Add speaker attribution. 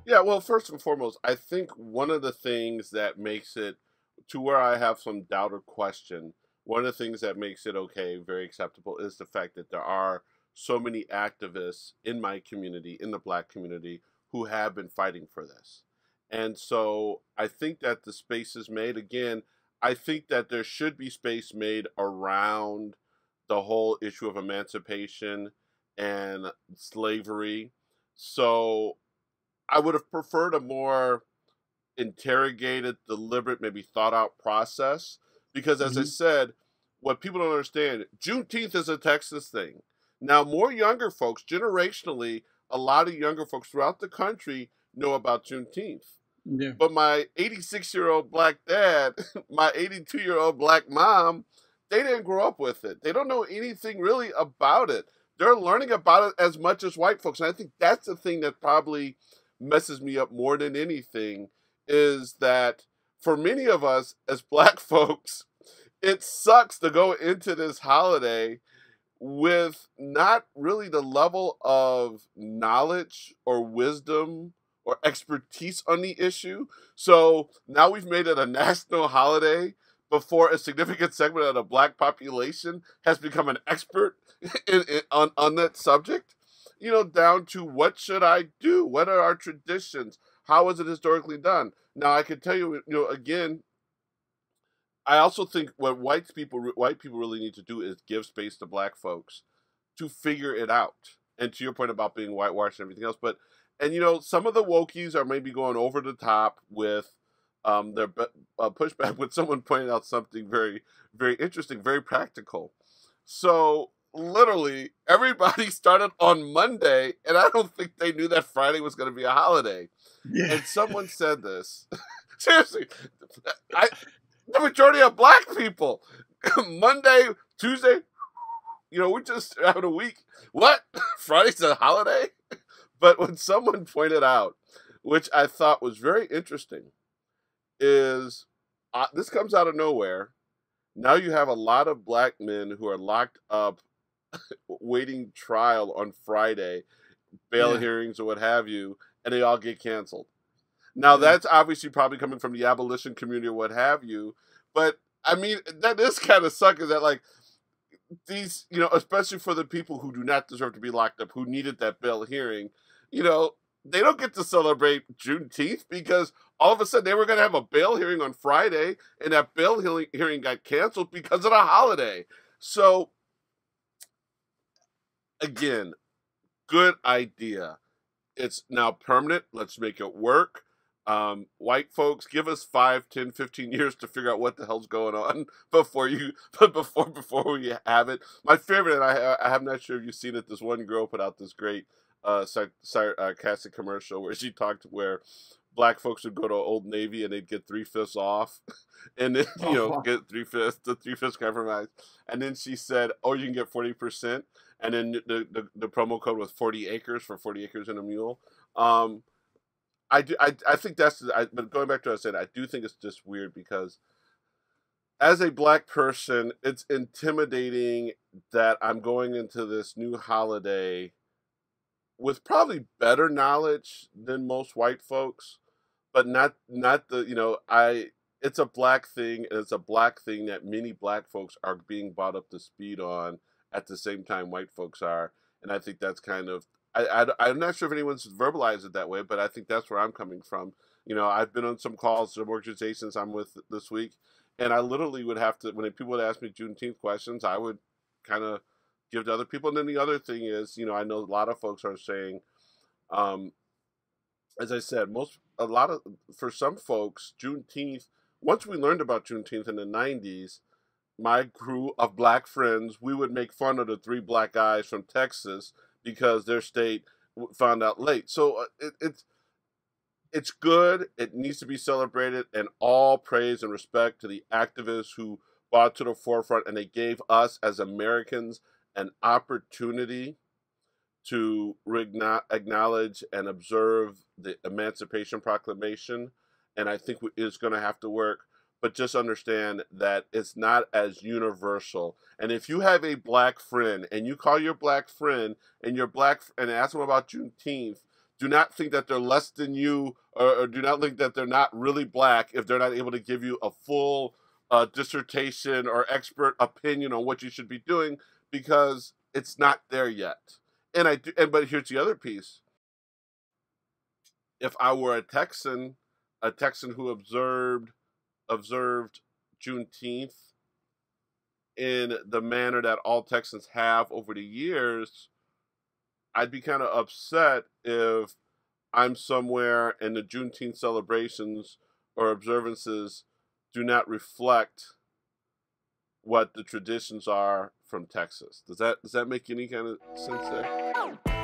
Speaker 1: Yeah, well, first and foremost, I think one of the things that makes it to where I have some doubt or question, one of the things that makes it okay, very acceptable, is the fact that there are so many activists in my community, in the black community, who have been fighting for this. And so I think that the space is made. Again, I think that there should be space made around the whole issue of emancipation and slavery. So I would have preferred a more interrogated, deliberate, maybe thought out process. Because as I
Speaker 2: Hmm.
Speaker 1: said, what people don't understand, Juneteenth is a Texas thing. Now, more younger folks, generationally, a lot of younger folks throughout the country know about Juneteenth.
Speaker 2: Yeah.
Speaker 1: But my 86-year-old black dad, my 82-year-old black mom, they didn't grow up with it. They don't know anything really about it. They're learning about it as much as white folks. And I think that's the thing that probably messes me up more than anything is that for many of us as black folks, it sucks to go into this holiday with not really the level of knowledge or wisdom or expertise on the issue. So now we've made it a national holiday before a significant segment of the black population has become an expert on that subject. You know, down to what should I do? What are our traditions? How is it historically done? Now, I can tell you, again, I also think what white people really need to do is give space to black folks to figure it out. And to your point about being whitewashed and everything else, but and some of the wokies are maybe going over the top with their pushback when someone pointed out something very very interesting, very practical. So literally everybody started on Monday, and I don't think they knew that Friday was going to be a holiday.
Speaker 2: Yeah.
Speaker 1: And someone said this. Seriously, I the majority of black people. Monday, Tuesday, we're just having a week. What? Friday's a holiday? But when someone pointed out, which I thought was very interesting, is this comes out of nowhere. Now you have a lot of black men who are locked up waiting trial on Friday, bail
Speaker 2: Yeah.
Speaker 1: hearings or what have you, and they all get canceled. Now
Speaker 2: Yeah.
Speaker 1: that's obviously probably coming from the abolition community or what have you, but I mean that is kind of suck. Is that like these, especially for the people who do not deserve to be locked up, who needed that bail hearing, you know, they don't get to celebrate Juneteenth because all of a sudden they were going to have a bail hearing on Friday, and that bail hearing got canceled because of the holiday. So again, good idea. It's now permanent. Let's make it work. White folks, give us 5, 10, 15 years to figure out what the hell's going on before we have it. My favorite, and I'm not sure if you've seen it. This one girl put out this great sarcastic commercial where she talked where black folks would go to Old Navy and they'd get 3/5 off, and then
Speaker 2: Oh,
Speaker 1: get 3/5 the 3/5 compromise, and then she said, "Oh, you can get 40%." And then the promo code was 40 acres for 40 acres and a mule. Um, I think but going back to what I said, I do think it's just weird because as a black person, it's intimidating that I'm going into this new holiday with probably better knowledge than most white folks, but not the I it's a black thing, and it's a black thing that many black folks are being brought up to speed on at the same time white folks are. And I think that's kind of I'm not sure if anyone's verbalized it that way, but I think that's where I'm coming from. I've been on some calls, some organizations I'm with this week, and I literally would have to, when people would ask me Juneteenth questions, I would kind of give to other people. And then the other thing is, I know a lot of folks are saying, um, as I said, for some folks, Juneteenth. Once we learned about Juneteenth in the '90s, my crew of black friends, we would make fun of the three black guys from Texas because their state found out late. So it's good. It needs to be celebrated, and all praise and respect to the activists who brought it to the forefront, and they gave us as Americans an opportunity to acknowledge and observe the Emancipation Proclamation. And I think it's going to have to work. But just understand that it's not as universal. And if you have a black friend and you call your black friend and ask them about Juneteenth, do not think that they're less than you, or do not think that they're not really black if they're not able to give you a full dissertation or expert opinion on what you should be doing, because it's not there yet. But here's the other piece. If I were a Texan who observed Juneteenth in the manner that all Texans have over the years, I'd be kind of upset if I'm somewhere and the Juneteenth celebrations or observances do not reflect what the traditions are from Texas. Does that make any kind of sense there?